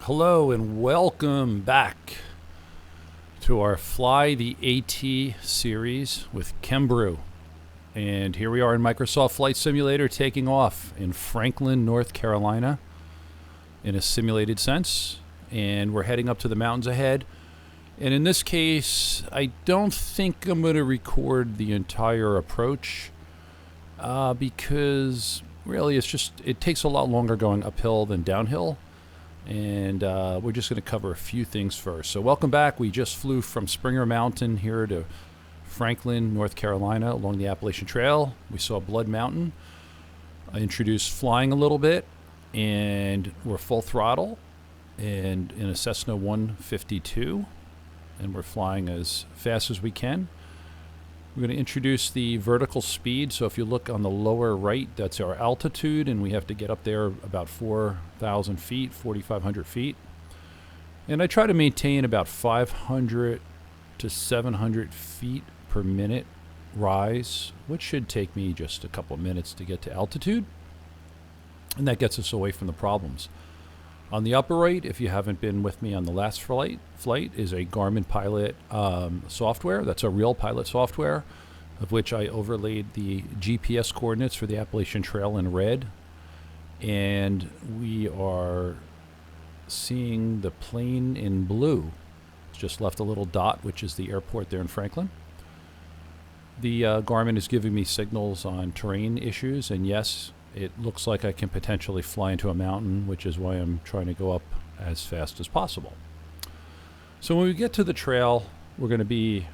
Hello and welcome back to our Fly the AT series with Kembrew. And here we are in Microsoft Flight Simulator taking off in Franklin, North Carolina in a simulated sense. And we're heading up to the mountains ahead. And in this case, I don't think I'm going to record the entire approach because really it takes a lot longer going uphill than downhill. And we're just going to cover a few things first. So welcome back. We just flew from Springer Mountain here to Franklin, North Carolina along the Appalachian Trail. We saw Blood Mountain. I introduced flying a little bit, and we're full throttle and in a Cessna 152, and we're flying as fast as we can. We're going to introduce the vertical speed. So if you look on the lower right, that's our altitude, and we have to get up there about 4,000 feet, 4,500 feet. And I try to maintain about 500 to 700 feet per minute rise, which should take me just a couple of minutes to get to altitude. And that gets us away from the problems. On the upper right, if you haven't been with me on the last flight is a GARMIN pilot software. That's a real pilot software, of which I overlaid the GPS coordinates for the Appalachian Trail in red. And we are seeing the plane in blue. It's just left a little dot, which is the airport there in Franklin. The GARMIN is giving me signals on terrain issues, and yes, it looks like I can potentially fly into a mountain, which is why I'm trying to go up as fast as possible. So when we get to the trail, we're going to be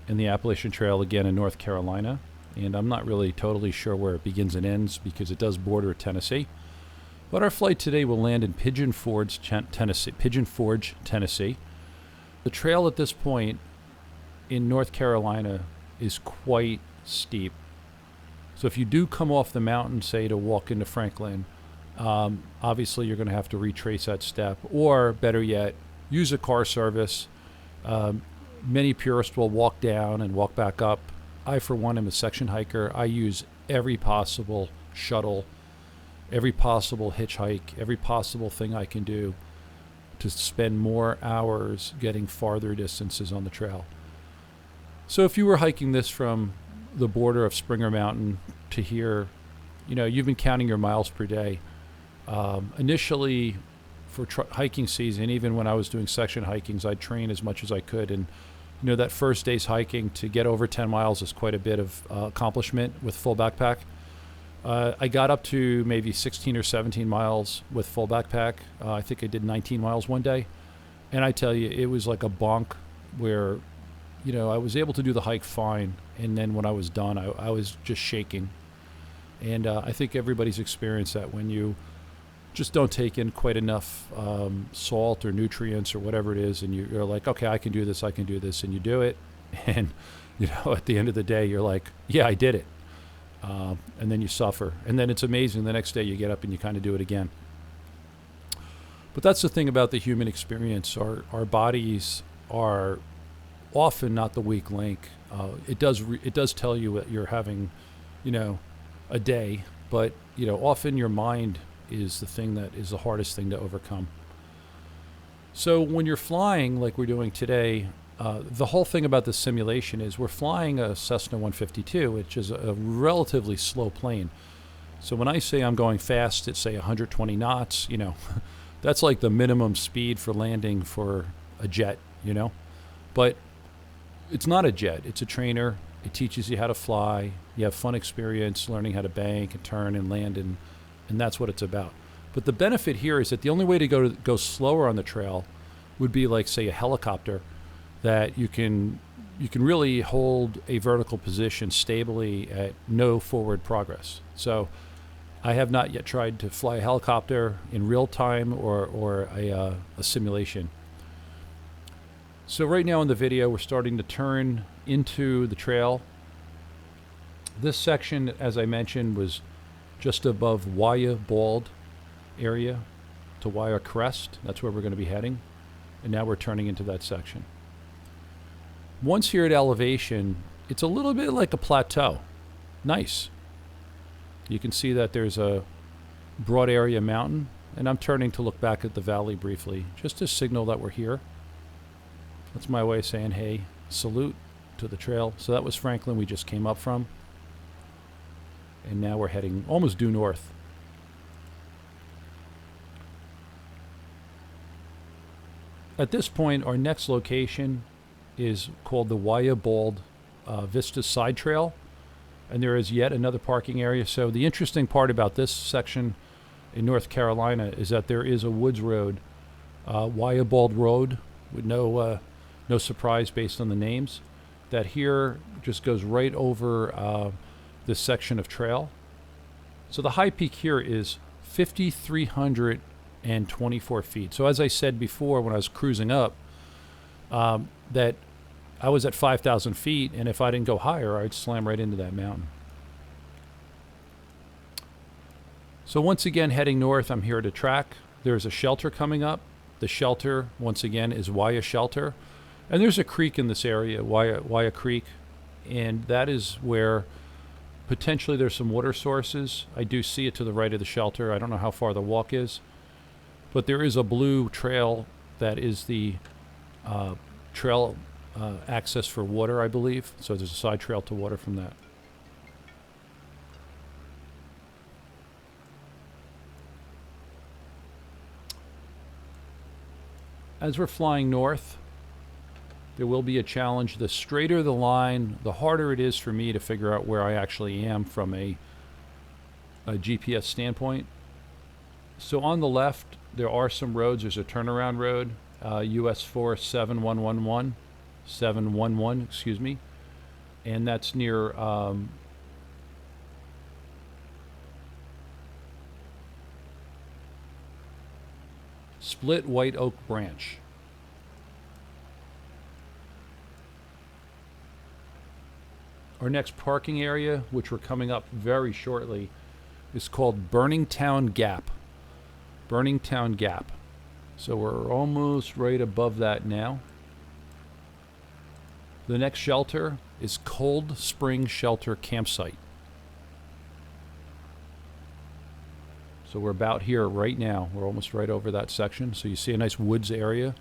in the Appalachian Trail again in North Carolina. And I'm not really totally sure where it begins and ends because it does border Tennessee. But our flight today will land in Pigeon Forge, Tennessee. The trail at this point in North Carolina is quite steep. So if you do come off the mountain, say, to walk into Franklin, obviously you're going to have to retrace that step, or better yet, use a car service. Many purists will walk down and walk back up. I, for one, am a section hiker. I use every possible shuttle, every possible hitchhike, every possible thing I can do to spend more hours getting farther distances on the trail. So if you were hiking this from the border of Springer Mountain to here, you've been counting your miles per day. Initially, for hiking season, even when I was doing section hikings, I'd train as much as I could. And, that first day's hiking to get over 10 miles is quite a bit of accomplishment with full backpack. I got up to maybe 16 or 17 miles with full backpack. I think I did 19 miles one day. And I tell you, it was like a bonk where I was able to do the hike fine, and then when I was done, I was just shaking. And I think everybody's experienced that when you just don't take in quite enough salt or nutrients or whatever it is, and you're like, okay, I can do this, and you do it. And, at the end of the day, you're like, yeah, I did it. And then you suffer. And then it's amazing. The next day you get up and you kind of do it again. But that's the thing about the human experience. Our bodies are often not the weak link. It does tell you that you're having, a day, but often your mind is the thing that is the hardest thing to overcome. So when you're flying like we're doing today, the whole thing about the simulation is we're flying a Cessna 152, which is a relatively slow plane. So when I say I'm going fast at say 120 knots, that's like the minimum speed for landing for a jet, but it's not a jet, it's a trainer. It teaches you how to fly. You have fun experience learning how to bank and turn and land, and that's what it's about. But the benefit here is that the only way to go slower on the trail would be like, say, a helicopter, that you can really hold a vertical position stably at no forward progress. So I have not yet tried to fly a helicopter in real time or a simulation. So right now in the video, we're starting to turn into the trail. This section, as I mentioned, was just above Guayabold area to Guaya Crest. That's where we're going to be heading. And now we're turning into that section. Once here at elevation, it's a little bit like a plateau. Nice. You can see that there's a broad area mountain and I'm turning to look back at the valley briefly, just to signal that we're here. That's my way of saying, hey, salute to the trail. So that was Franklin we just came up from. And now we're heading almost due north. At this point, our next location is called the Guayabold Vista Side Trail. And there is yet another parking area. So the interesting part about this section in North Carolina is that there is a woods road, Guayabold Road, with no surprise based on the names, that here just goes right over this section of trail. So the high peak here is 5,324 feet. So as I said before when I was cruising up, that I was at 5,000 feet, and if I didn't go higher, I'd slam right into that mountain. So once again, heading north, I'm here at a track. There's a shelter coming up. The shelter, once again, is Guaya Shelter. And there's a creek in this area, Guaya Creek, and that is where potentially there's some water sources. I do see it to the right of the shelter. I don't know how far the walk is, but there is a blue trail that is the trail access for water, I believe. So there's a side trail to water from that. As we're flying north, there will be a challenge. The straighter the line, the harder it is for me to figure out where I actually am from a GPS standpoint. So on the left, there are some roads. There's a turnaround road, US 4 711, excuse me, and that's near Split White Oak Branch. Our next parking area, which we're coming up very shortly, is called Burningtown Gap. Burningtown Gap. So we're almost right above that now. The next shelter is Cold Spring Shelter Campsite. So we're about here right now. We're almost right over that section. So you see a nice woods area.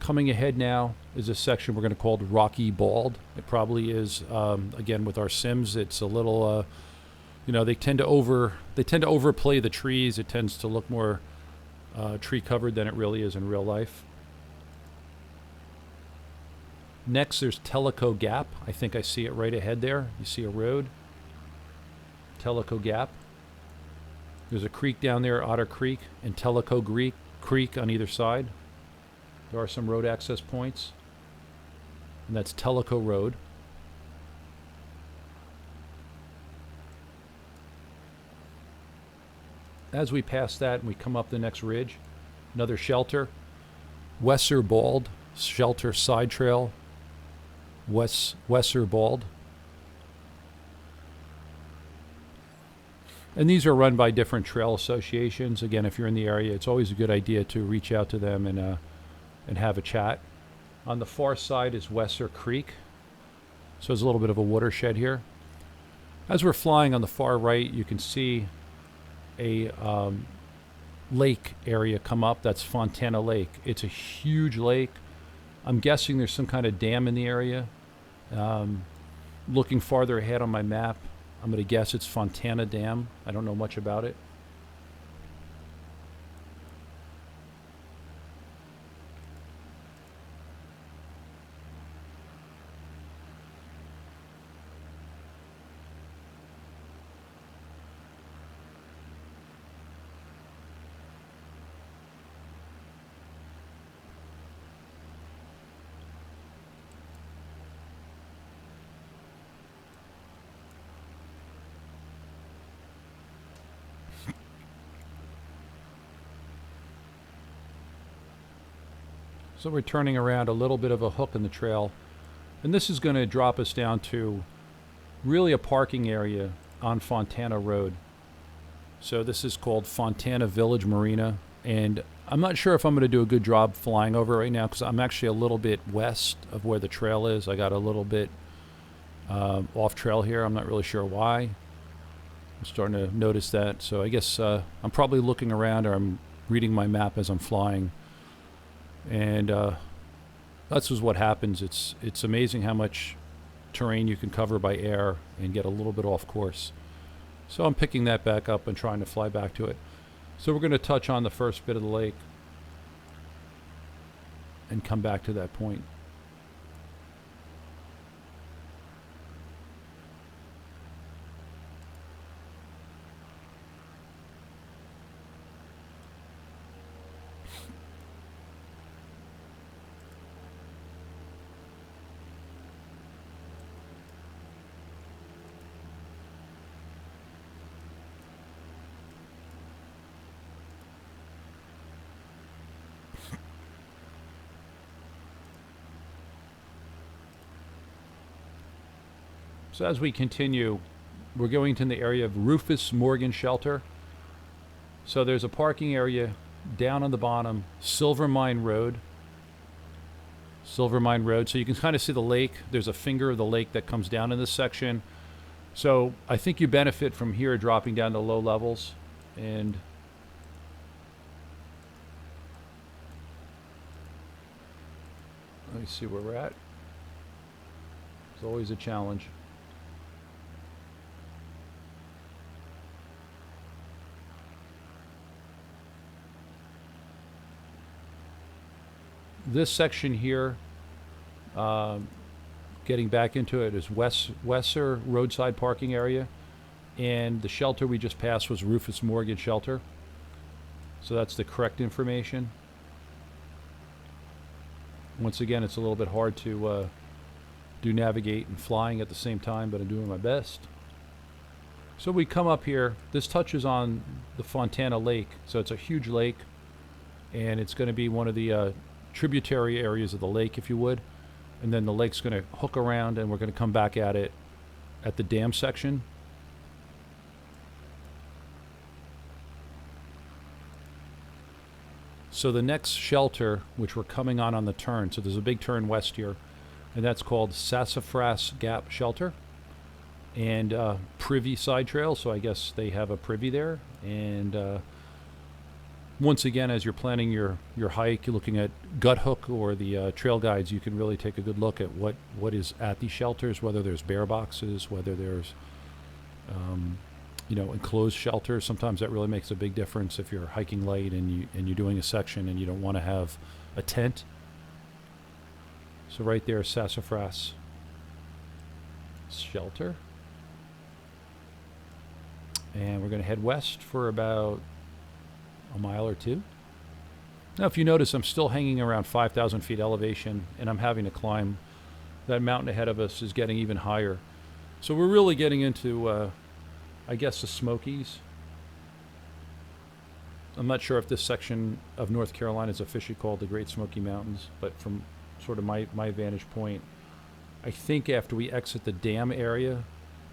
Coming ahead now is a section we're going to call Rocky Bald. It probably is, again, with our sims, it's a little, they tend to overplay the trees. It tends to look more tree covered than it really is in real life. Next, there's Tellico Gap. I think I see it right ahead there. You see a road. Tellico Gap. There's a creek down there, Otter Creek, and Tellico Creek on either side. There are some road access points. And that's Tellico Road. As we pass that and we come up the next ridge, another shelter. Wesser Bald Shelter Side Trail. Wesser Bald. And these are run by different trail associations. Again, if you're in the area, it's always a good idea to reach out to them and have a chat. On the far side is Wesser Creek. So there's a little bit of a watershed here. As we're flying on the far right, you can see a lake area come up. That's Fontana Lake. It's a huge lake. I'm guessing there's some kind of dam in the area. Looking farther ahead on my map, I'm going to guess it's Fontana Dam. I don't know much about it. So we're turning around a little bit of a hook in the trail. And this is going to drop us down to really a parking area on Fontana Road. So this is called Fontana Village Marina. And I'm not sure if I'm going to do a good job flying over right now because I'm actually a little bit west of where the trail is. I got a little bit off trail here. I'm not really sure why. I'm starting to notice that. So I guess I'm probably looking around, or I'm reading my map as I'm flying. And that's just what happens. It's amazing how much terrain you can cover by air and get a little bit off course. So I'm picking that back up and trying to fly back to it. So we're going to touch on the first bit of the lake and come back to that point. So as we continue, we're going to the area of Rufus Morgan Shelter. So there's a parking area down on the bottom, Silver Mine Road. Silver Mine Road. So you can kind of see the lake. There's a finger of the lake that comes down in this section. So I think you benefit from here dropping down to low levels. And let me see where we're at. It's always a challenge. This section here, getting back into it, is Wesser roadside parking area, and the shelter we just passed was Rufus Morgan Shelter. So that's the correct information. Once again, it's a little bit hard to do navigate and flying at the same time, but I'm doing my best. So we come up here. This touches on the Fontana Lake, so it's a huge lake, and it's going to be one of the tributary areas of the lake, if you would, and then the lake's going to hook around, and we're going to come back at it at the dam section. So the next shelter, which we're coming on the turn, so there's a big turn west here, and that's called Sassafras Gap Shelter, and Privy Side Trail, so I guess they have a privy there. And once again, as you're planning your hike, you're looking at Gut Hook or the trail guides, you can really take a good look at what is at these shelters, whether there's bear boxes, whether there's enclosed shelters. Sometimes that really makes a big difference if you're hiking light and you're doing a section and you don't want to have a tent. So right there, Sassafras Shelter. And we're going to head west for about a mile or two. Now, if you notice, I'm still hanging around 5,000 feet elevation, and I'm having to climb. That mountain ahead of us is getting even higher. So we're really getting into, I guess, the Smokies. I'm not sure if this section of North Carolina is officially called the Great Smoky Mountains, but from sort of my vantage point, I think after we exit the dam area,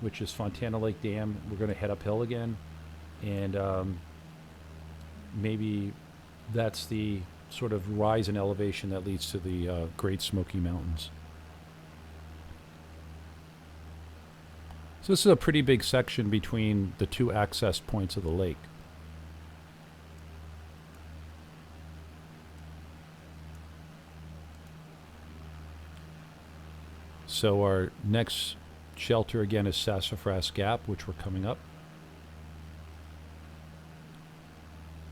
which is Fontana Lake Dam, we're going to head uphill again, and maybe that's the sort of rise in elevation that leads to the Great Smoky Mountains. So this is a pretty big section between the two access points of the lake. So our next shelter again is Sassafras Gap, which we're coming up.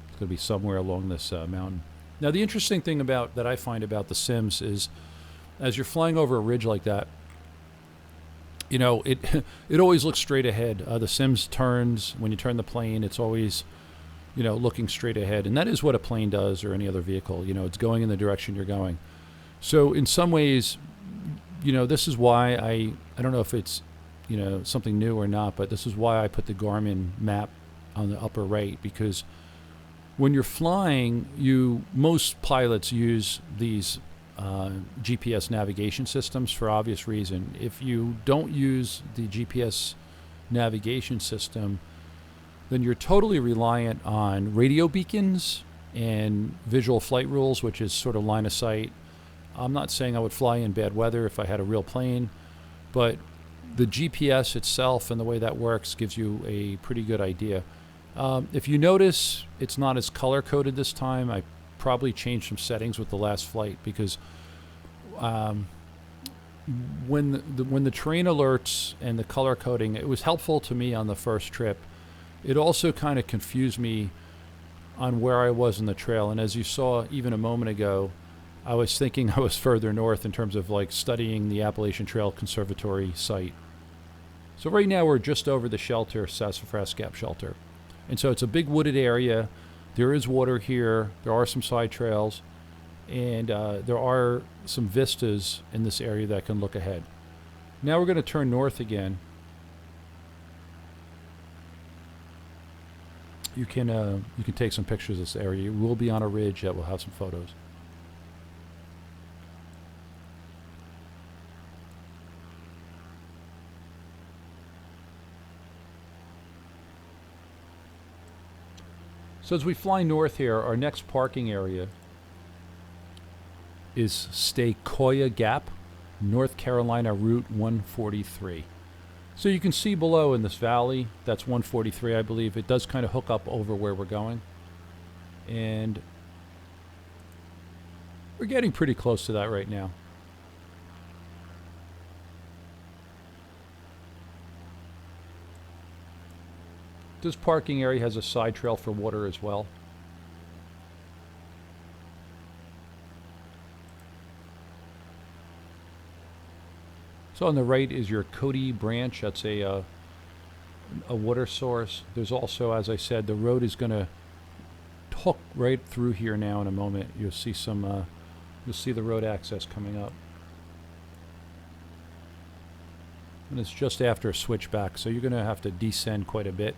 It's going to be somewhere along this mountain. Now, the interesting thing that I find about the Sims is, as you're flying over a ridge like that, it always looks straight ahead. The Sims turns when you turn the plane. It's always, looking straight ahead, and that is what a plane does, or any other vehicle. It's going in the direction you're going. So in some ways, this is why I don't know if it's something new or not, but this is why I put the GARMIN map on the upper right, because when you're flying, most pilots use these GPS navigation systems for obvious reason. If you don't use the GPS navigation system, then you're totally reliant on radio beacons and visual flight rules, which is sort of line of sight. I'm not saying I would fly in bad weather if I had a real plane, but the GPS itself and the way that works gives you a pretty good idea. If you notice, it's not as color-coded this time. I probably changed some settings with the last flight because when the terrain alerts and the color coding, it was helpful to me on the first trip. It also kind of confused me on where I was in the trail. And as you saw even a moment ago, I was thinking I was further north in terms of like studying the Appalachian Trail Conservatory site. So right now we're just over the shelter, Sassafras Gap Shelter. And so it's a big wooded area. There is water here. There are some side trails. And there are some vistas in this area that can look ahead. Now we're going to turn north again. You can take some pictures of this area. You will be on a ridge that will have some photos. So as we fly north here, our next parking area is Sequoia Gap, North Carolina Route 143. So you can see below in this valley, that's 143, I believe. It does kind of hook up over where we're going. And we're getting pretty close to that right now. This parking area has a side trail for water as well. So on the right is your Cody branch. That's a water source. There's also, as I said, the road is going to hook right through here now in a moment. You'll see some, you'll see the road access coming up. And it's just after a switchback, so you're going to have to descend quite a bit.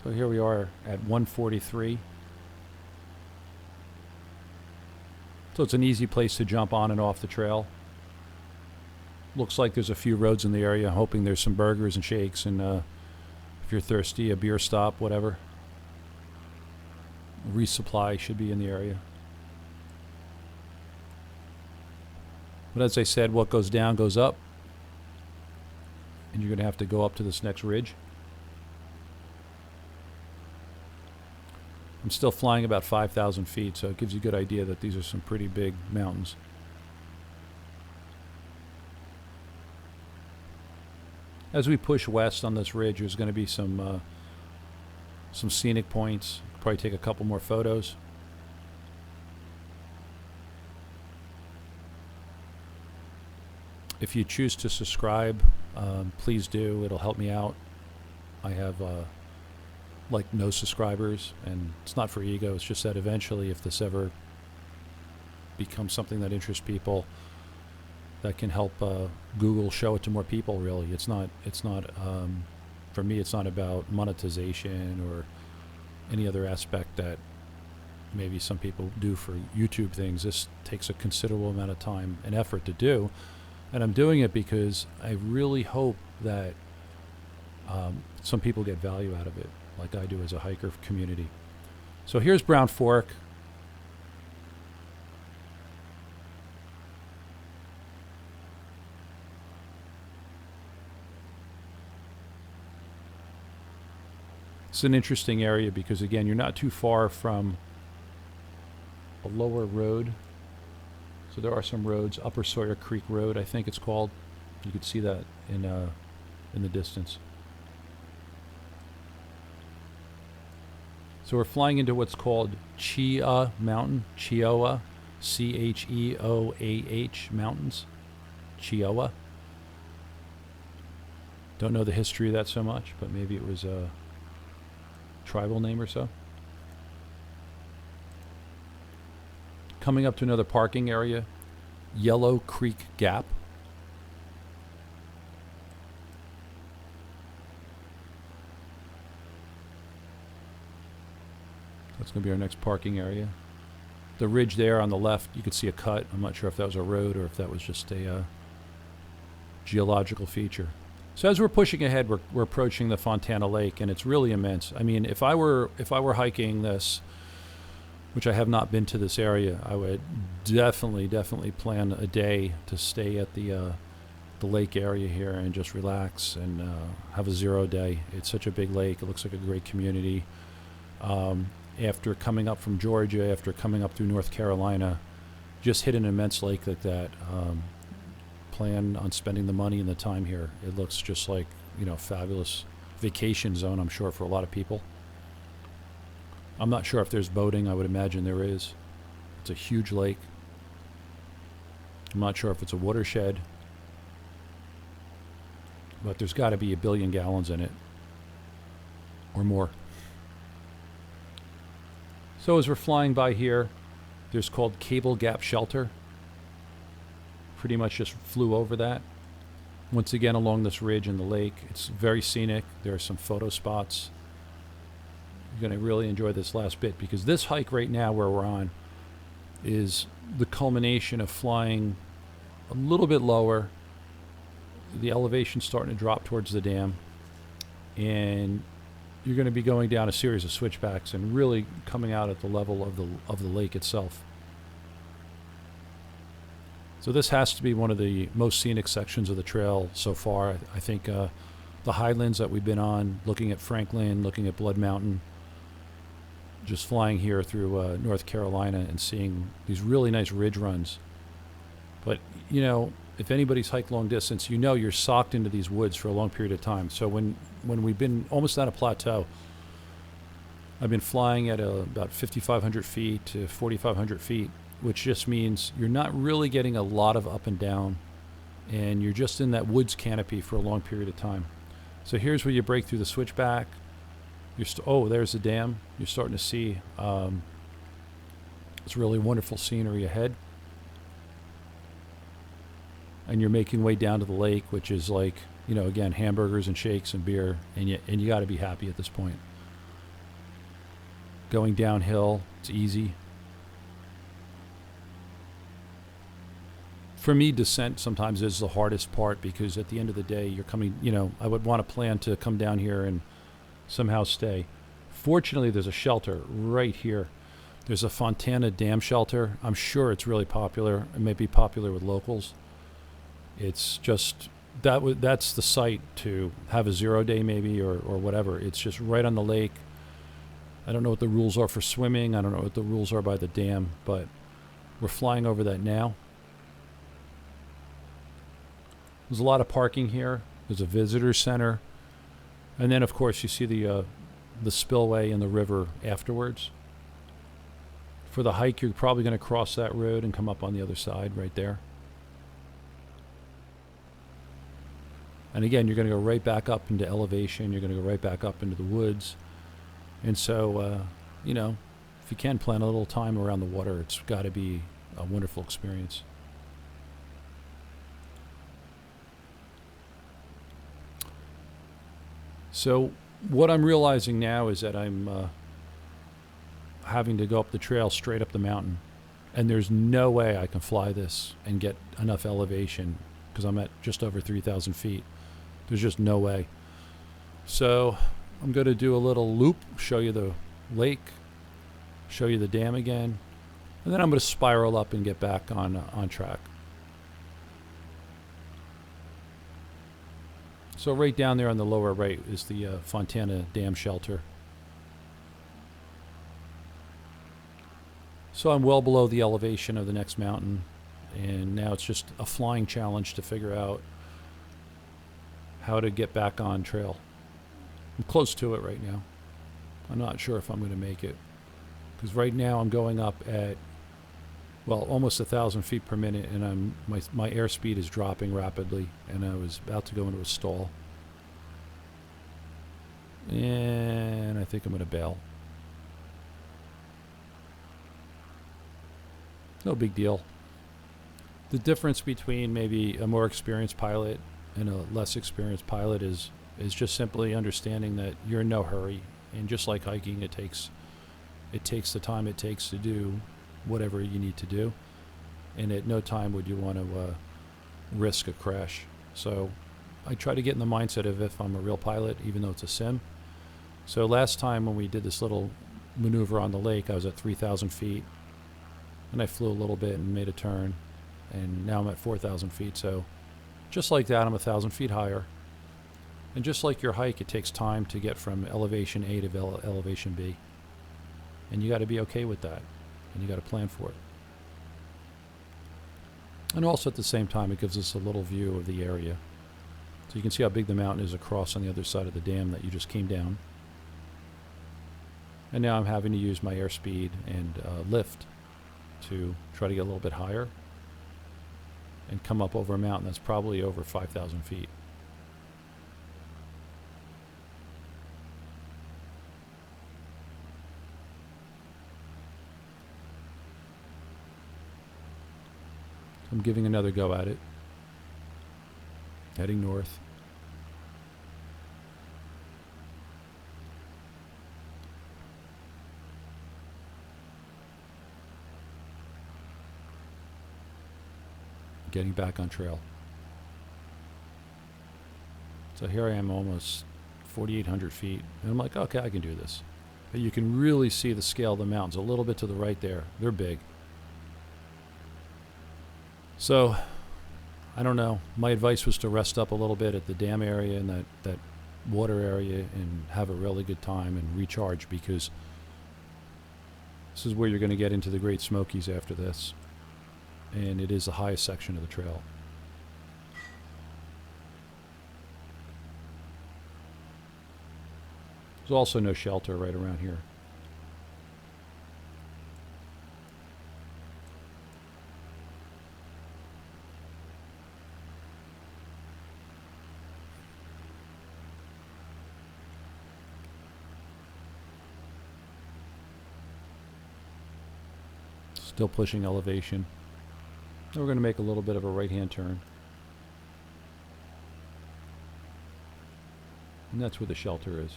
So here we are at 143. So it's an easy place to jump on and off the trail. Looks like there's a few roads in the area. Hoping there's some burgers and shakes, and if you're thirsty, a beer stop, whatever. Resupply should be in the area. But as I said, what goes down goes up. And you're going to have to go up to this next ridge. I'm still flying about 5,000 feet, so it gives you a good idea that these are some pretty big mountains. As we push west on this ridge, there's going to be some scenic points. Probably take a couple more photos. If you choose to subscribe, please do. It'll help me out. I have like no subscribers, and it's not for ego. It's just that eventually, if this ever becomes something that interests people, that can help Google show it to more people. Really, it's not for me. It's not about monetization or any other aspect that maybe some people do for YouTube things. This takes a considerable amount of time and effort to do, and I'm doing it because I really hope that some people get value out of it, like I do as a hiker community. So here's Brown Fork. It's an interesting area because, again, you're not too far from a lower road. So there are some roads, Upper Sawyer Creek Road, I think it's called. You could see that in the distance. So we're flying into what's called Cheoah Mountain, Cheoah, Cheoah Mountains, Cheoah. Don't know the history of that so much, but maybe it was a tribal name or so. Coming up to another parking area, Yellow Creek Gap. That's going to be our next parking area. The ridge there on the left, you could see a cut. I'm not sure if that was a road or if that was just a geological feature. So as we're pushing ahead, we're approaching the Fontana Lake, and it's really immense. I mean, if I were hiking this which I have not been to this area, I would definitely plan a day to stay at the lake area here and just relax and have a 0 day. It's such a big lake. It looks like a great community. After coming up from Georgia, after coming up through North Carolina, just hit an immense lake like that. Plan on spending the money and the time here. It looks just like, fabulous vacation zone, I'm sure, for a lot of people. I'm not sure if there's boating. I would imagine there is. It's a huge lake. I'm not sure if it's a watershed, but there's got to be 1 billion gallons in it or more. So as we're flying by here, there's called Cable Gap Shelter. Pretty much just flew over that. Once again, along this ridge in the lake, it's very scenic. There are some photo spots. You're going to really enjoy this last bit, because this hike right now where we're on is the culmination of flying a little bit lower. The elevation's starting to drop towards the dam, and you're going to be going down a series of switchbacks and really coming out at the level of the lake itself. So this has to be one of the most scenic sections of the trail so far. I think the highlands that we've been on, looking at Franklin, looking at Blood Mountain, just flying here through North Carolina and seeing these really nice ridge runs. But, if anybody's hiked long distance, you're socked into these woods for a long period of time. So when we've been almost on a plateau, I've been flying at about 5,500 feet to 4,500 feet, which just means you're not really getting a lot of up and down, and you're just in that woods canopy for a long period of time. So here's where you break through the switchback. There's the dam. You're starting to see it's really wonderful scenery ahead. And you're making way down to the lake, which is like, again, hamburgers and shakes and beer, and you got to be happy at this point. Going downhill, it's easy. For me, descent sometimes is the hardest part, because at the end of the day, you're coming, I would want to plan to come down here and somehow stay. Fortunately, there's a shelter right here. There's a Fontana Dam Shelter. I'm sure it's really popular. It may be popular with locals. It's just, that's the site to have a 0 day maybe, or whatever. It's just right on the lake. I don't know what the rules are for swimming. I don't know what the rules are by the dam, but we're flying over that now. There's a lot of parking here. There's a visitor center. And then, of course, you see the spillway in the river afterwards. For the hike, you're probably going to cross that road and come up on the other side right there. And again, you're going to go right back up into elevation. You're going to go right back up into the woods. And so, if you can plan a little time around the water, it's got to be a wonderful experience. So what I'm realizing now is that I'm having to go up the trail straight up the mountain. And there's no way I can fly this and get enough elevation, because I'm at just over 3,000 feet. There's just no way. So I'm going to do a little loop, show you the lake, show you the dam again, and then I'm going to spiral up and get back on track. So right down there on the lower right is the Fontana Dam Shelter. So I'm well below the elevation of the next mountain, and now it's just a flying challenge to figure out how to get back on trail. I'm close to it right now. I'm not sure if I'm going to make it, because right now I'm going up at, almost 1,000 feet per minute, and my airspeed is dropping rapidly, and I was about to go into a stall. And I think I'm going to bail. No big deal. The difference between maybe a more experienced pilot and a less experienced pilot is just simply understanding that you're in no hurry, and just like hiking, it takes the time it takes to do whatever you need to do, and at no time would you want to risk a crash. So I try to get in the mindset of if I'm a real pilot, even though it's a sim. So last time when we did this little maneuver on the lake, I was at 3,000 feet. And I flew a little bit and made a turn. And now I'm at 4,000 feet. So just like that, I'm 1,000 feet higher. And just like your hike, it takes time to get from elevation A to elevation B. And you got to be okay with that. And you got to plan for it. And also at the same time, it gives us a little view of the area. So you can see how big the mountain is across on the other side of the dam that you just came down. And now I'm having to use my airspeed and lift to try to get a little bit higher and come up over a mountain that's probably over 5,000 feet. I'm giving another go at it. Heading north. Getting back on trail. So here I am almost 4,800 feet. And I'm like, okay, I can do this. But you can really see the scale of the mountains a little bit to the right there. They're big. So, I don't know. My advice was to rest up a little bit at the dam area and that water area and have a really good time and recharge, because this is where you're going to get into the Great Smokies after this. And it is the highest section of the trail. There's also no shelter right around here. Still pushing elevation. Now we're going to make a little bit of a right-hand turn. And that's where the shelter is.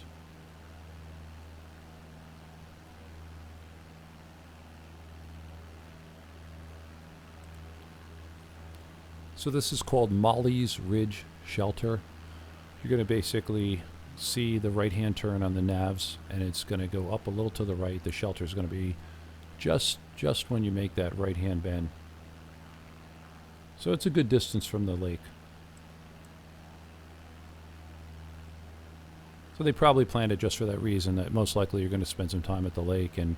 So this is called Molly's Ridge Shelter. You're going to basically see the right-hand turn on the navs, and it's going to go up a little to the right. The shelter is going to be just when you make that right-hand bend. So it's a good distance from the lake. So they probably planned it just for that reason, that most likely you're going to spend some time at the lake, and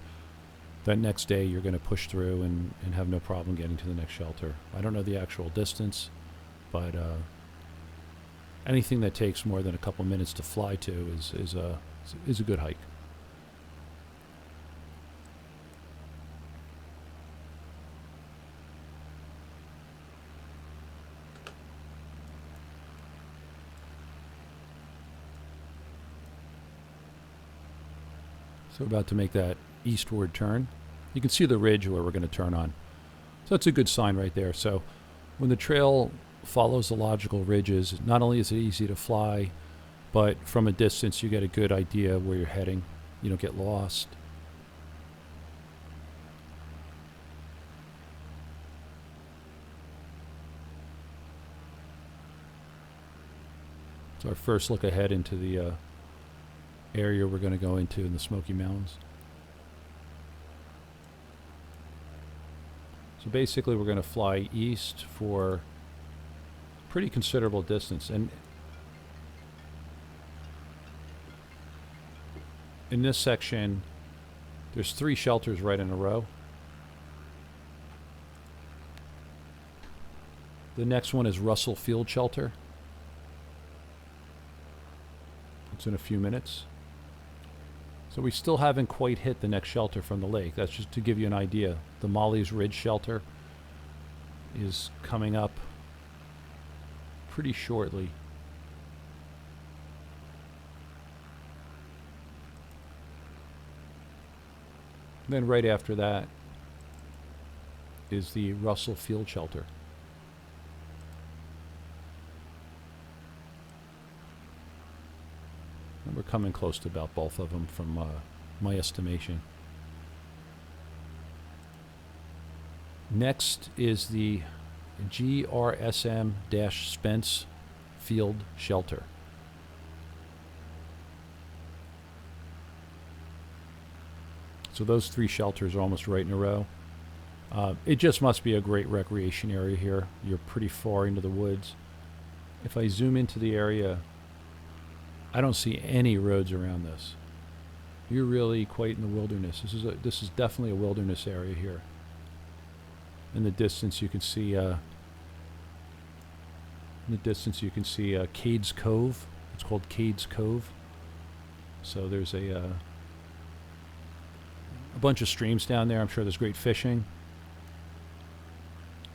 that next day you're going to push through and have no problem getting to the next shelter. I don't know the actual distance, but anything that takes more than a couple minutes to fly to is a good hike. So we're about to make that eastward turn. You can see the ridge where we're going to turn on. So that's a good sign right there. So when the trail follows the logical ridges, not only is it easy to fly, but from a distance you get a good idea where you're heading. You don't get lost. So our first look ahead into the area we're going to go into in the Smoky Mountains. So basically we're going to fly east for pretty considerable distance, and in this section there's 3 shelters right in a row. The next one is Russell Field Shelter. It's in a few minutes. So we still haven't quite hit the next shelter from the lake. That's just to give you an idea. The Molly's Ridge Shelter is coming up pretty shortly. Then right after that is the Russell Field Shelter. And we're coming close to about both of them from my estimation. Next is the Grsm-Spence Field Shelter. So those 3 shelters are almost right in a row. It just must be a great recreation area here. You're pretty far into the woods. If I zoom into the area, I don't see any roads around this. You're really quite in the wilderness. This is definitely a wilderness area here. In the distance, you can see Cades Cove. It's called Cades Cove. So there's a bunch of streams down there. I'm sure there's great fishing.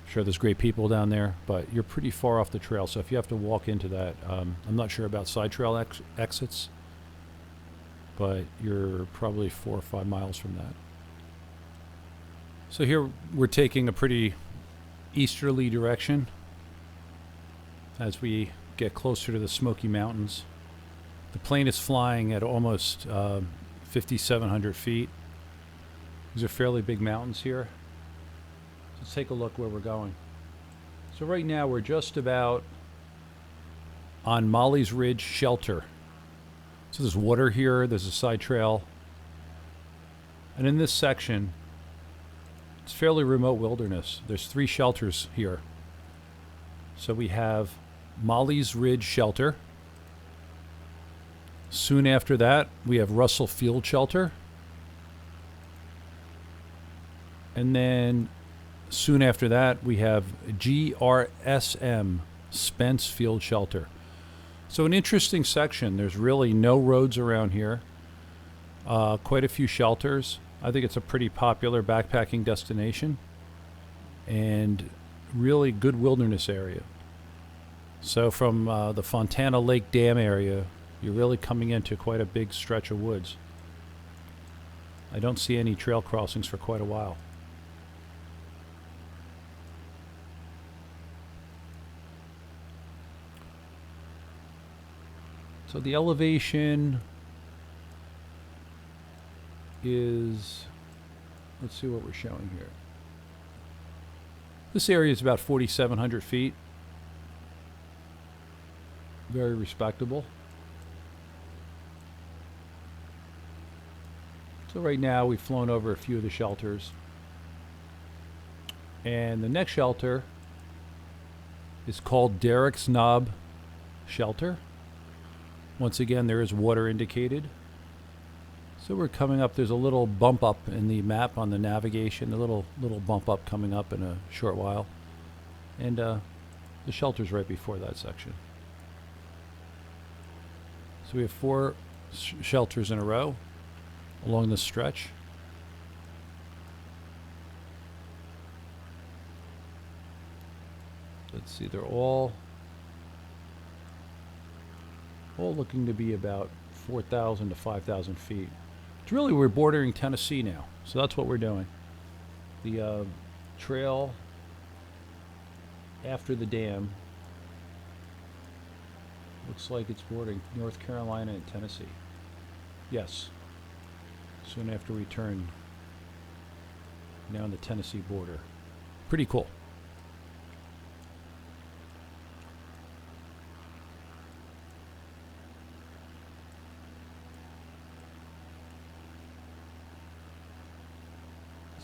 I'm sure there's great people down there, but you're pretty far off the trail. So if you have to walk into that, I'm not sure about side trail exits, but you're probably 4 or 5 miles from that. So here we're taking a pretty easterly direction as we get closer to the Smoky Mountains. The plane is flying at almost 5,700 feet. These are fairly big mountains here. Let's take a look where we're going. So right now we're just about on Molly's Ridge Shelter. So there's water here, there's a side trail. And in this section, it's fairly remote wilderness. There's 3 shelters here. So we have Molly's Ridge Shelter. Soon after that, we have Russell Field Shelter. And then soon after that, we have Grsm, Spence Field Shelter. So an interesting section. There's really no roads around here. Quite a few shelters. I think it's a pretty popular backpacking destination. And really good wilderness area. So from the Fontana Lake Dam area, you're really coming into quite a big stretch of woods. I don't see any trail crossings for quite a while. So the elevation is, let's see what we're showing here. This area is about 4,700 feet. Very respectable. So right now we've flown over a few of the shelters. And the next shelter is called Derrick's Knob Shelter. Once again, there is water indicated. So we're coming up, there's a little bump up in the map on the navigation, a little bump up coming up in a short while. And the shelter's right before that section. So we have 4 shelters in a row along this stretch. Let's see, they're all looking to be about 4,000 to 5,000 feet. It's really, we're bordering Tennessee now, so that's what we're doing. The trail after the dam looks like it's bordering North Carolina and Tennessee. Yes. Soon after we turn down the Tennessee border. Pretty cool.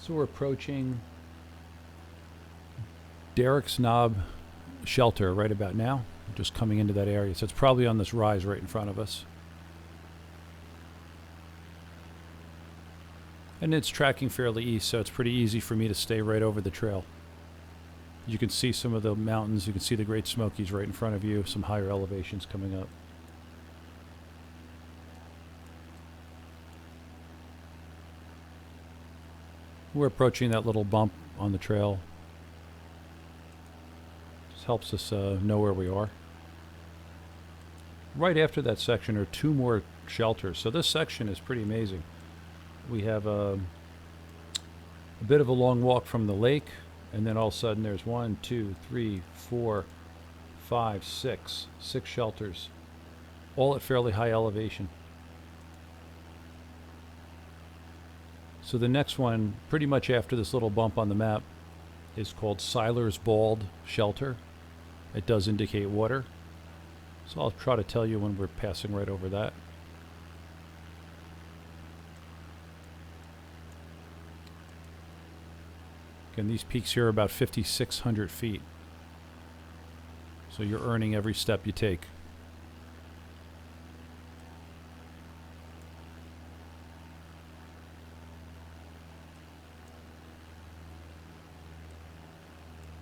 So we're approaching Derrick's Knob Shelter right about now. We're just coming into that area. So it's probably on this rise right in front of us. And it's tracking fairly east, so it's pretty easy for me to stay right over the trail. You can see some of the mountains. You can see the Great Smokies right in front of you. Some higher elevations coming up. We're approaching that little bump on the trail. Just helps us know where we are. Right after that section are 2 more shelters. So this section is pretty amazing. We have a bit of a long walk from the lake, and then all of a sudden there's 1, 2, 3, 4, 5, 6 shelters, all at fairly high elevation. So the next one, pretty much after this little bump on the map, is called Siler's Bald Shelter. It does indicate water. So I'll try to tell you when we're passing right over that. And these peaks here are about 5,600 feet. So you're earning every step you take.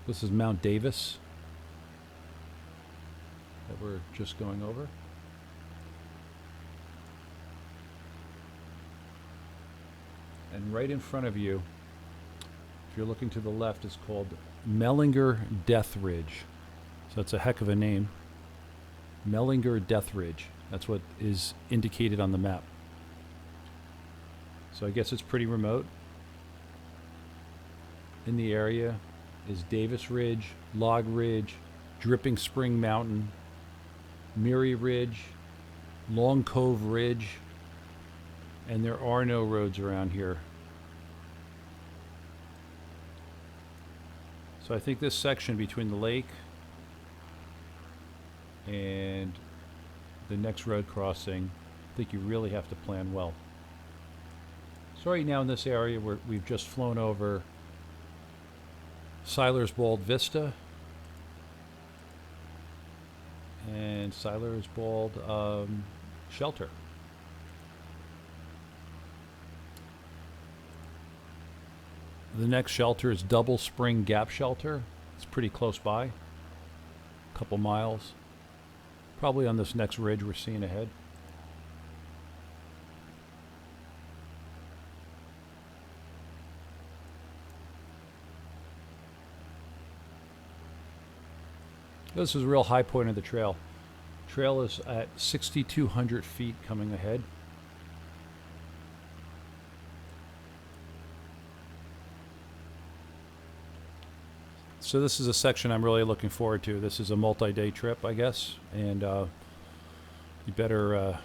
This is Mount Davis that we're just going over. And right in front of you, if you're looking to the left, is called Mellinger Death Ridge. So that's a heck of a name. Mellinger Death Ridge. That's what is indicated on the map. So I guess it's pretty remote. In the area is Davis Ridge, Log Ridge, Dripping Spring Mountain, Miri Ridge, Long Cove Ridge, and there are no roads around here. So I think this section between the lake and the next road crossing, I think you really have to plan well. So right now in this area we've just flown over Siler's Bald Vista and Siler's Bald Shelter. The next shelter is Double Spring Gap Shelter. It's pretty close by, a couple miles. Probably on this next ridge we're seeing ahead. This is a real high point of the trail. Trail is at 6,200 feet coming ahead. So this is a section I'm really looking forward to. This is a multi-day trip, I guess, and you better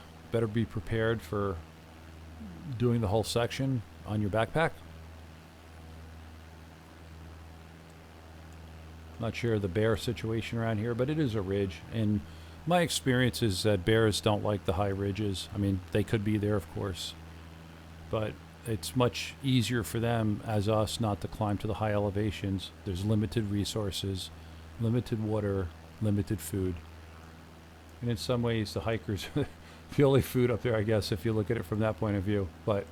be prepared for doing the whole section on your backpack. Not sure of the bear situation around here, but it is a ridge, and my experience is that bears don't like the high ridges. I mean, they could be there, of course, but it's much easier for them as us not to climb to the high elevations. There's limited resources, limited water, limited food, and in some ways the hikers the only food up there, I guess, if you look at it from that point of view. But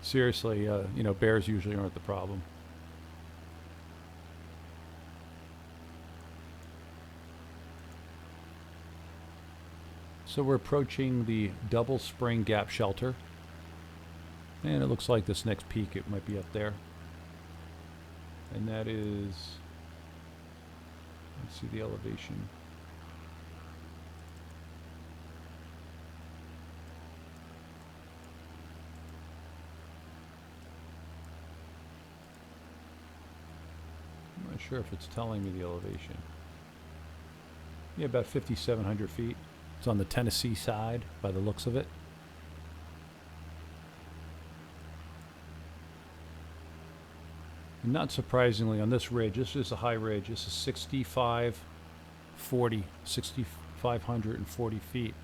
seriously, you know, bears usually aren't the problem. So we're approaching the Double Spring Gap Shelter. And it looks like this next peak, it might be up there. And that is, let's see the elevation. I'm not sure if it's telling me the elevation. Yeah, about 5,700 feet. It's on the Tennessee side by the looks of it. And not surprisingly, on this ridge, this is a high ridge. This is 6,540 feet.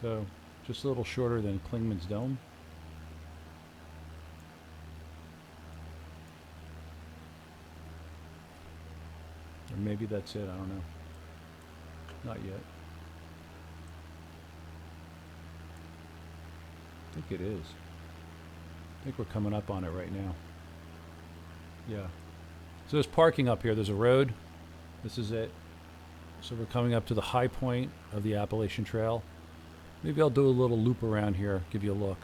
So just a little shorter than Clingmans Dome. Or maybe that's it, I don't know. Not yet. I think it is. I think we're coming up on it right now. Yeah. So there's parking up here. There's a road. This is it. So we're coming up to the high point of the Appalachian Trail. Maybe I'll do a little loop around here, give you a look.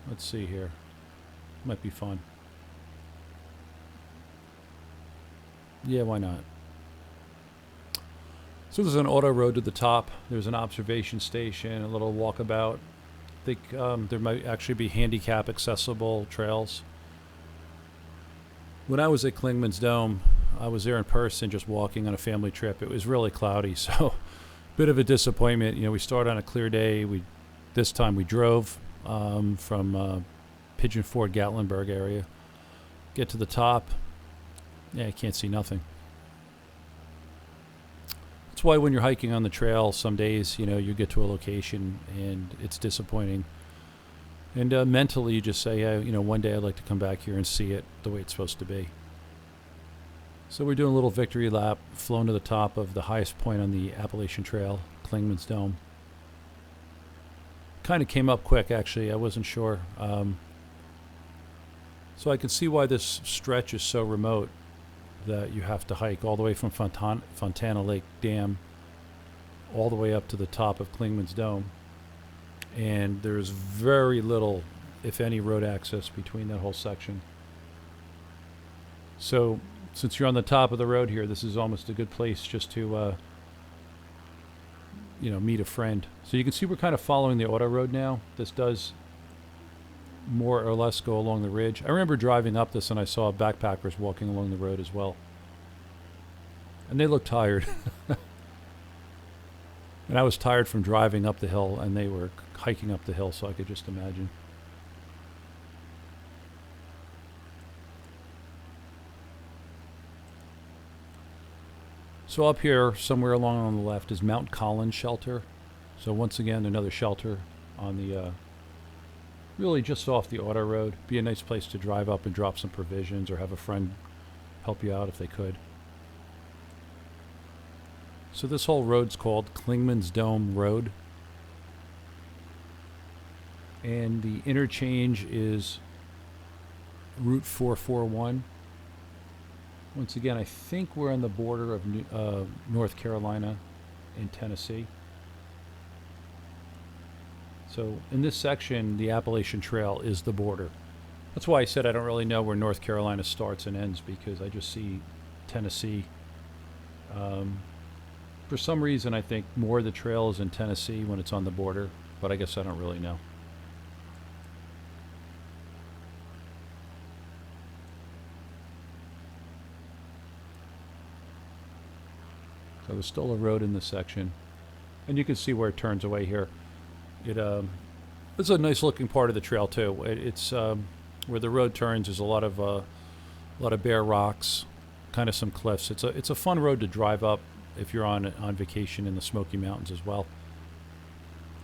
Let's see here. Might be fun. Yeah, why not? So there's an auto road to the top. There's an observation station, a little walkabout. I think there might actually be handicap accessible trails. When I was at Clingmans Dome, I was there in person just walking on a family trip. It was really cloudy, so bit of a disappointment. You know, we started on a clear day. This time we drove from Pigeon Forge Gatlinburg area. Get to the top. Yeah, I can't see nothing. That's why when you're hiking on the trail, some days, you know, you get to a location and it's disappointing. And mentally, you just say, you know, one day I'd like to come back here and see it the way it's supposed to be. So we're doing a little victory lap, flown to the top of the highest point on the Appalachian Trail, Clingmans Dome. Kind of came up quick, actually. I wasn't sure. So I can see why this stretch is so remote that you have to hike all the way from Fontana Lake Dam all the way up to the top of Clingmans Dome. And there's very little, if any, road access between that whole section. So since you're on the top of the road here, this is almost a good place just to, you know, meet a friend. So you can see we're kind of following the auto road now. This does more or less go along the ridge. I remember driving up this and I saw backpackers walking along the road as well. And they looked tired. And I was tired from driving up the hill, and they were hiking up the hill, so I could just imagine. So up here, somewhere along on the left, is Mount Collins Shelter. So once again, another shelter on the, really just off the auto road. Be a nice place to drive up and drop some provisions or have a friend help you out if they could. So this whole road's called Clingmans Dome Road. And the interchange is Route 441. Once again, I think we're on the border of North Carolina and Tennessee. So in this section, the Appalachian Trail is the border. That's why I said I don't really know where North Carolina starts and ends, because I just see Tennessee. For some reason, I think more of the trail is in Tennessee when it's on the border, but I guess I don't really know. So there's still a road in this section, and you can see where it turns away here. It's a nice looking part of the trail too. It's where the road turns. There's a lot of bare rocks, kind of some cliffs. It's a fun road to drive up if you're on vacation in the Smoky Mountains as well.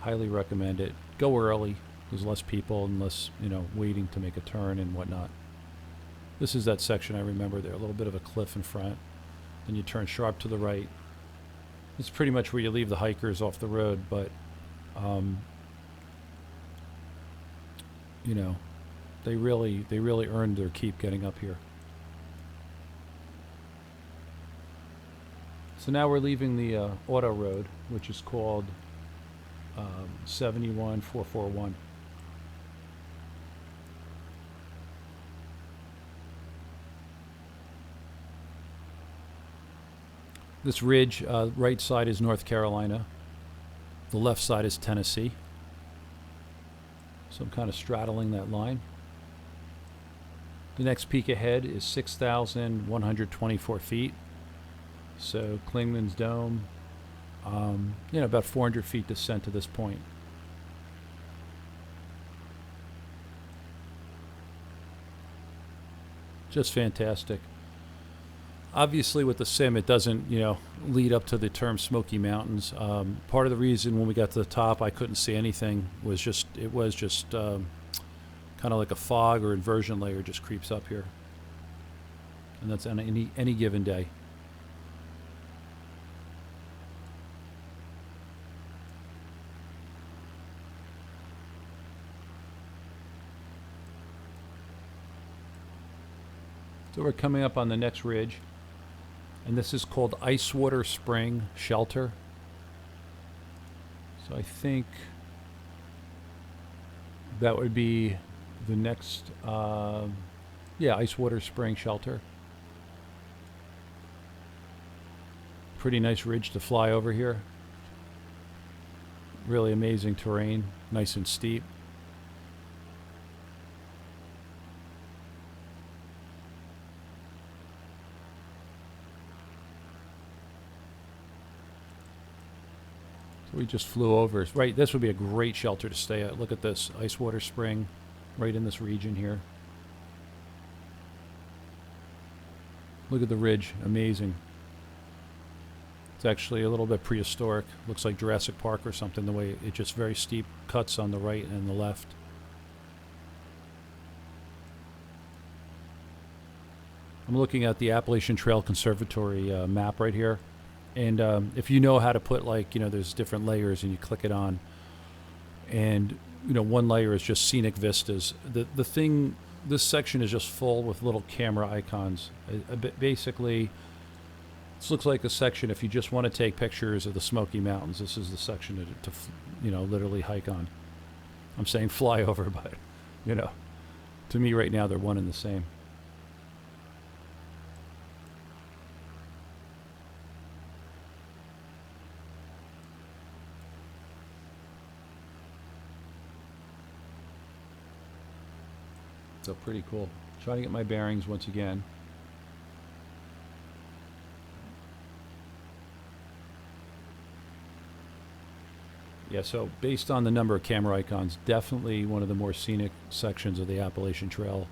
Highly recommend it. Go early. There's less people and less, you know, waiting to make a turn and whatnot. This is that section I remember there. A little bit of a cliff in front. Then you turn sharp to the right. It's pretty much where you leave the hikers off the road, but you know, they really earned their keep getting up here. So now we're leaving the auto road, which is called 71441. This ridge, right side is North Carolina. The left side is Tennessee. So I'm kind of straddling that line. The next peak ahead is 6,124 feet. So Clingmans Dome, you know, about 400 feet descent to this point. Just fantastic. Obviously with the sim it doesn't, you know, lead up to the term Smoky Mountains. Part of the reason when we got to the top I couldn't see anything was just, it was just kind of like a fog or inversion layer just creeps up here. And that's on any given day. So we're coming up on the next ridge, and this is called Icewater Spring Shelter. So I think that would be the next, yeah, Icewater Spring Shelter. Pretty nice ridge to fly over here. Really amazing terrain, nice and steep. We just flew over. Right, this would be a great shelter to stay at. Look at this, Icewater Spring, right in this region here. Look at the ridge, amazing. It's actually a little bit prehistoric. Looks like Jurassic Park or something, the way it just very steep cuts on the right and the left. I'm looking at the Appalachian Trail Conservatory map right here. And if you know how to put, like, there's different layers and you click it on. And, one layer is just scenic vistas. The thing, this section is just full with little camera icons. Basically, this looks like a section if you just want to take pictures of the Smoky Mountains. This is the section to literally hike on. I'm saying fly over, but, to me right now they're one and the same. So pretty cool. Trying to get my bearings once again. Yeah, so based on the number of camera icons, definitely one of the more scenic sections of the Appalachian Trail.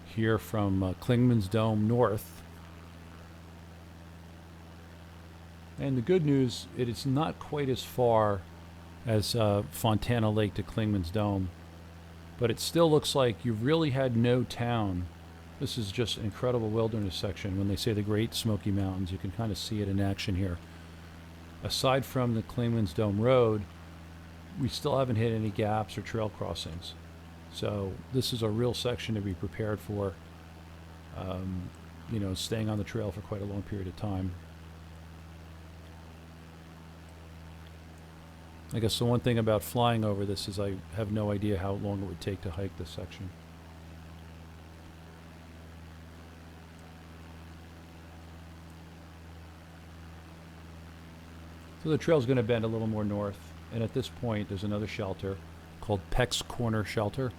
Here from Clingmans Dome north. And the good news, it is not quite as far as Fontana Lake to Clingmans Dome. But it still looks like you really had no town. This is just an incredible wilderness section. When they say the Great Smoky Mountains, you can kind of see it in action here. Aside from the Clingmans Dome Road, we still haven't hit any gaps or trail crossings. So this is a real section to be prepared for, staying on the trail for quite a long period of time. I guess the one thing about flying over this is I have no idea how long it would take to hike this section. So the trail's going to bend a little more north, and at this point there's another shelter called Peck's Corner Shelter.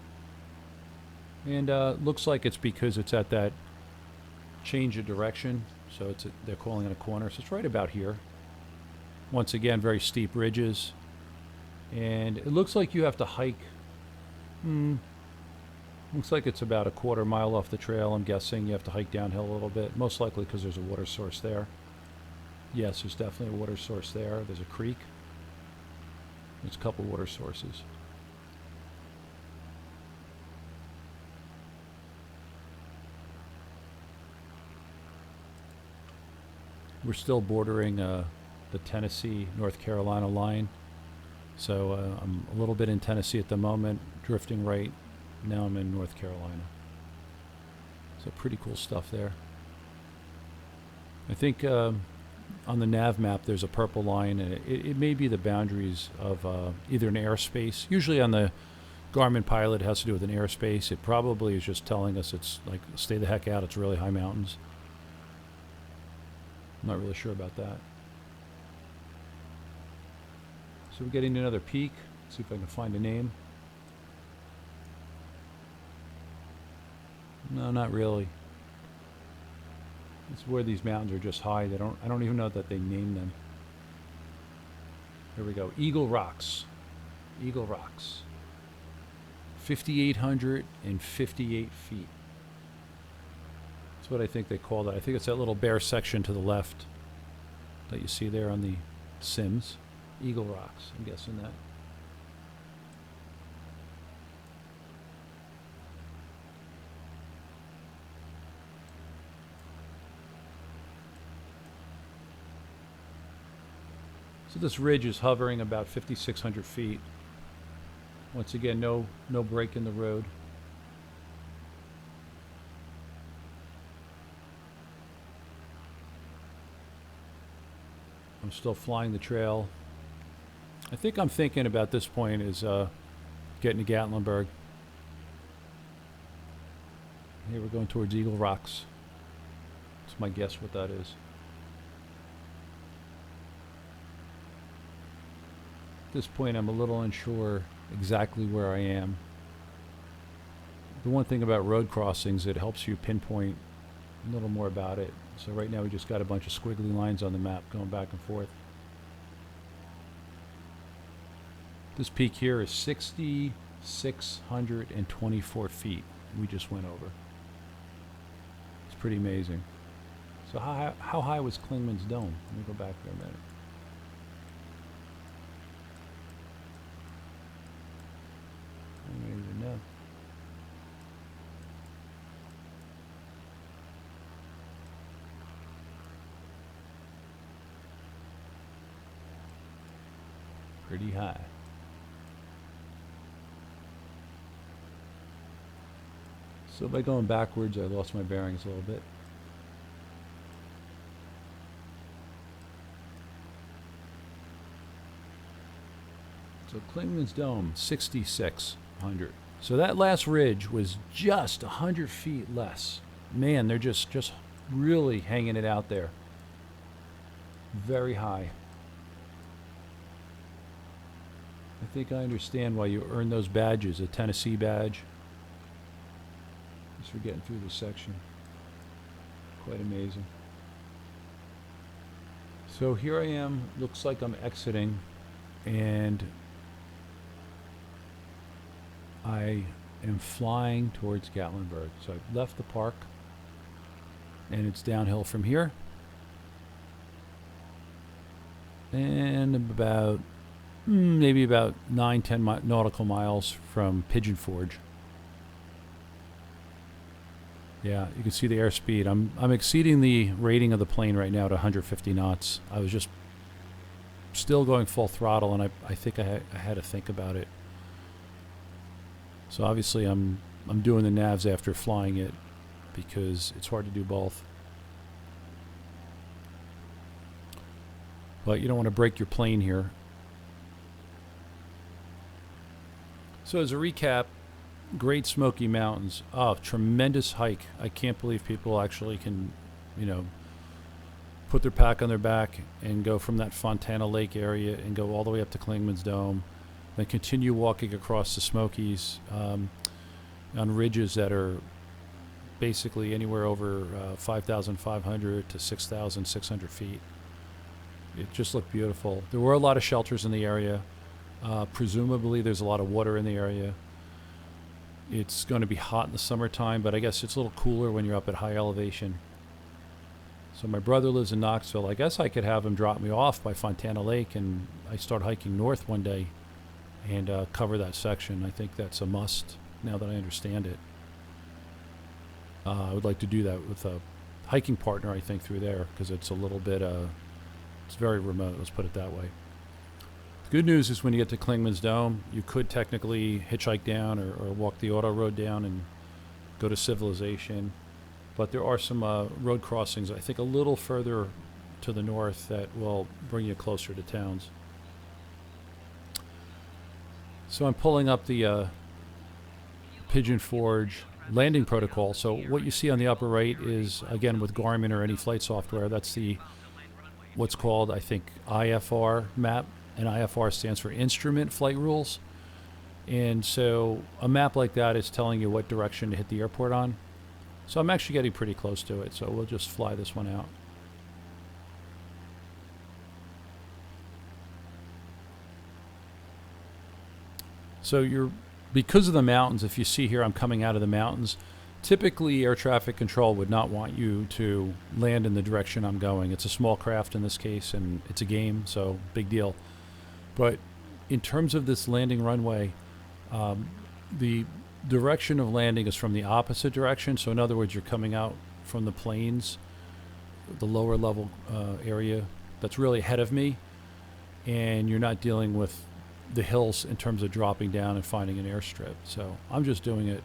And looks like it's because it's at that change of direction, so they're calling it a corner, so it's right about here. Once again, very steep ridges. And it looks like you have to hike, looks like it's about a quarter mile off the trail. I'm guessing you have to hike downhill a little bit, most likely because there's a water source there. Yes, there's definitely a water source there. There's a creek. There's a couple water sources. We're still bordering the Tennessee, North Carolina line. So I'm a little bit in Tennessee at the moment, drifting right. Now I'm in North Carolina. So pretty cool stuff there. I think on the nav map there's a purple line, and it may be the boundaries of either an airspace. Usually on the GARMIN pilot it has to do with an airspace. It probably is just telling us it's like, stay the heck out, it's really high mountains. I'm not really sure about that. So we're getting another peak. Let's see if I can find a name. No, not really. It's where these mountains are just high. I don't even know that they name them. Here we go. Eagle Rocks. Eagle Rocks. 5,858 feet. That's what I think they call that. I think it's that little bare section to the left that you see there on the Sims. Eagle Rocks, I'm guessing that. So this ridge is hovering about 5,600 feet. Once again, no break in the road. I'm still flying the trail. I think I'm thinking about this point is getting to Gatlinburg. Here we're going towards Eagle Rocks. That's my guess what that is. At this point I'm a little unsure exactly where I am. The one thing about road crossings, it helps you pinpoint a little more about it. So right now we just got a bunch of squiggly lines on the map going back and forth. This peak here is 6,624 feet. We just went over. It's pretty amazing. So how high was Clingmans Dome? Let me go back there a minute. I don't even know. Pretty high. So by going backwards, I lost my bearings a little bit. So Clingmans Dome, 6,600. So that last ridge was just 100 feet less. Man, they're just really hanging it out there. Very high. I think I understand why you earn those badges, a Tennessee badge. Just for getting through this section. Quite amazing. So here I am, looks like I'm exiting, and I am flying towards Gatlinburg. So I've left the park, and it's downhill from here. And about, maybe about 9-10 nautical miles from Pigeon Forge. Yeah, you can see the airspeed. I'm exceeding the rating of the plane right now at 150 knots. I was just still going full throttle, and I think I had to think about it. So obviously I'm doing the navs after flying it because it's hard to do both. But you don't want to break your plane here. So as a recap, Great Smoky Mountains. Oh, tremendous hike. I can't believe people actually can, put their pack on their back and go from that Fontana Lake area and go all the way up to Clingmans Dome, then continue walking across the Smokies on ridges that are basically anywhere over 5,500 to 6,600 feet. It just looked beautiful. There were a lot of shelters in the area. Presumably there's a lot of water in the area. It's going to be hot in the summertime, but I guess it's a little cooler when you're up at high elevation. So my brother lives in Knoxville. I guess I could have him drop me off by Fontana Lake, and I start hiking north one day and cover that section. I think that's a must now that I understand it. I would like to do that with a hiking partner, I think, through there, because it's a little bit, it's very remote, let's put it that way. Good news is when you get to Clingmans Dome, you could technically hitchhike down or walk the auto road down and go to civilization. But there are some road crossings, I think, a little further to the north that will bring you closer to towns. So I'm pulling up the Pigeon Forge landing protocol. So what you see on the upper right is, again, with Garmin or any flight software, that's the what's called, I think, Ifr Map. And IFR stands for Instrument Flight Rules. And so a map like that is telling you what direction to hit the airport on. So I'm actually getting pretty close to it, so we'll just fly this one out. So because of the mountains, if you see here, I'm coming out of the mountains. Typically, air traffic control would not want you to land in the direction I'm going. It's a small craft in this case, and it's a game, so big deal. But in terms of this landing runway, the direction of landing is from the opposite direction. So in other words, you're coming out from the plains, the lower level area that's really ahead of me, and you're not dealing with the hills in terms of dropping down and finding an airstrip. So I'm just doing it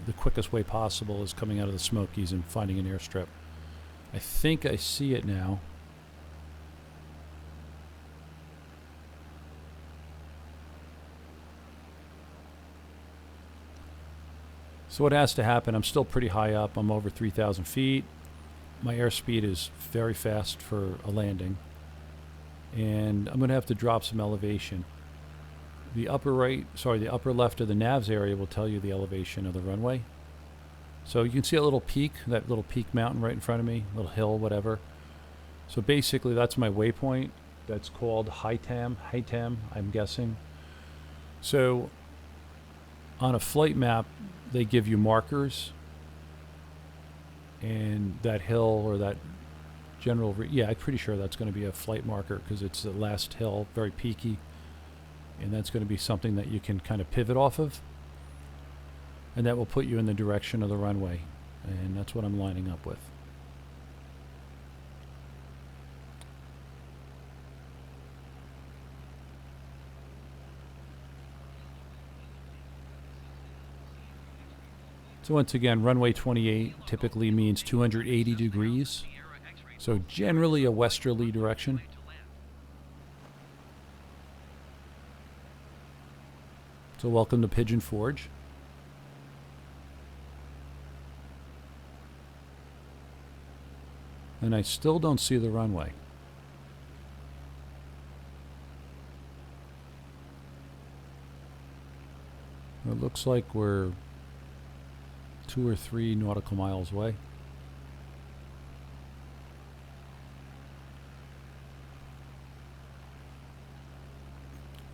the quickest way possible, is coming out of the Smokies and finding an airstrip. I think I see it now. So what has to happen, I'm still pretty high up. I'm over 3,000 feet. My airspeed is very fast for a landing. And I'm going to have to drop some elevation. The upper left of the navs area will tell you the elevation of the runway. So you can see that little peak mountain right in front of me, little hill, whatever. So basically that's my waypoint. That's called Hightam, I'm guessing. So on a flight map, they give you markers, and that hill or that general, I'm pretty sure that's going to be a flight marker because it's the last hill, very peaky, and that's going to be something that you can kind of pivot off of, and that will put you in the direction of the runway, and that's what I'm lining up with. So once again, runway 28 typically means 280 degrees. So generally a westerly direction. So welcome to Pigeon Forge. And I still don't see the runway. It looks like we're 2 or 3 nautical miles away.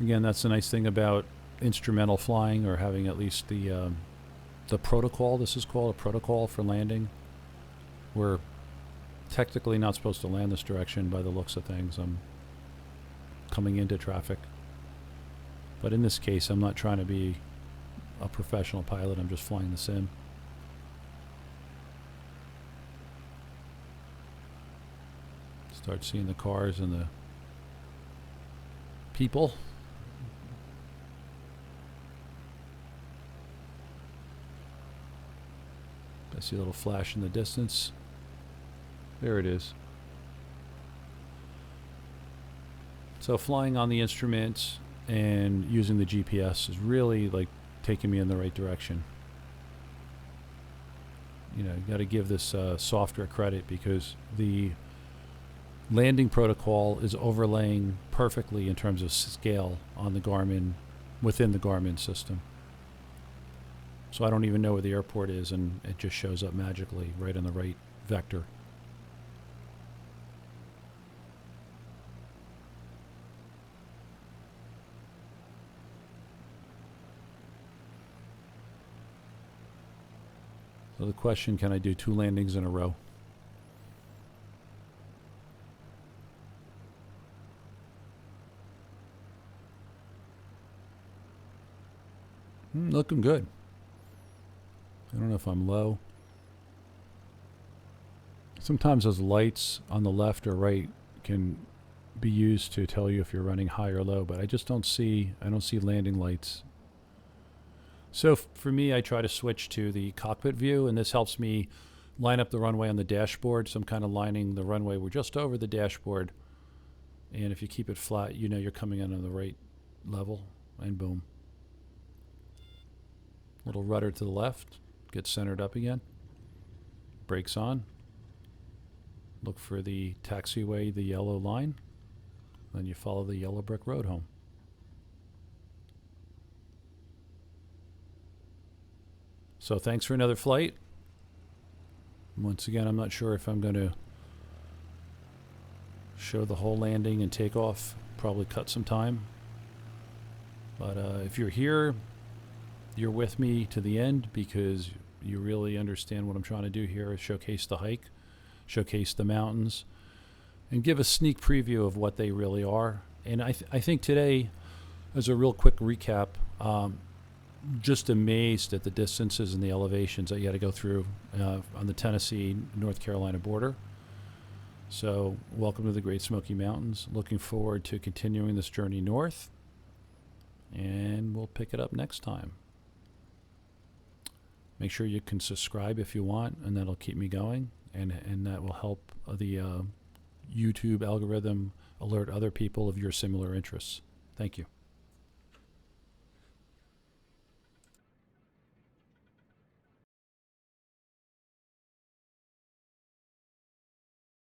Again, that's the nice thing about instrumental flying, or having at least the protocol. This is called a protocol for landing. We're technically not supposed to land this direction by the looks of things. I'm coming into traffic. But in this case, I'm not trying to be a professional pilot. I'm just flying the sim. Start seeing the cars and the people. I see a little flash in the distance. There it is. So flying on the instruments and using the GPS is really like taking me in the right direction. You know, you got to give this software credit, because the landing protocol is overlaying perfectly in terms of scale on the Garmin, within the Garmin system. So I don't even know where the airport is, and it just shows up magically right in the right vector. So the question, can I do 2 landings in a row? Looking good. I don't know if I'm low. Sometimes those lights on the left or right can be used to tell you if you're running high or low, but I just don't see landing lights. So for me, I try to switch to the cockpit view, and this helps me line up the runway on the dashboard. So I'm kind of lining the runway. We're just over the dashboard, and if you keep it flat, you know you're coming in on the right level, and boom. Little rudder to the left, get centered up again. Brakes on. Look for the taxiway, the yellow line. Then you follow the yellow brick road home. So thanks for another flight. Once again, I'm not sure if I'm going to show the whole landing and takeoff. Probably cut some time. But if you're here, you're with me to the end, because you really understand what I'm trying to do here, is showcase the hike, showcase the mountains, and give a sneak preview of what they really are. And I think today, as a real quick recap, just amazed at the distances and the elevations that you had to go through on the Tennessee-North Carolina border. So welcome to the Great Smoky Mountains. Looking forward to continuing this journey north, and we'll pick it up next time. Make sure you can subscribe if you want, and that'll keep me going, and that will help the YouTube algorithm alert other people of your similar interests. Thank you.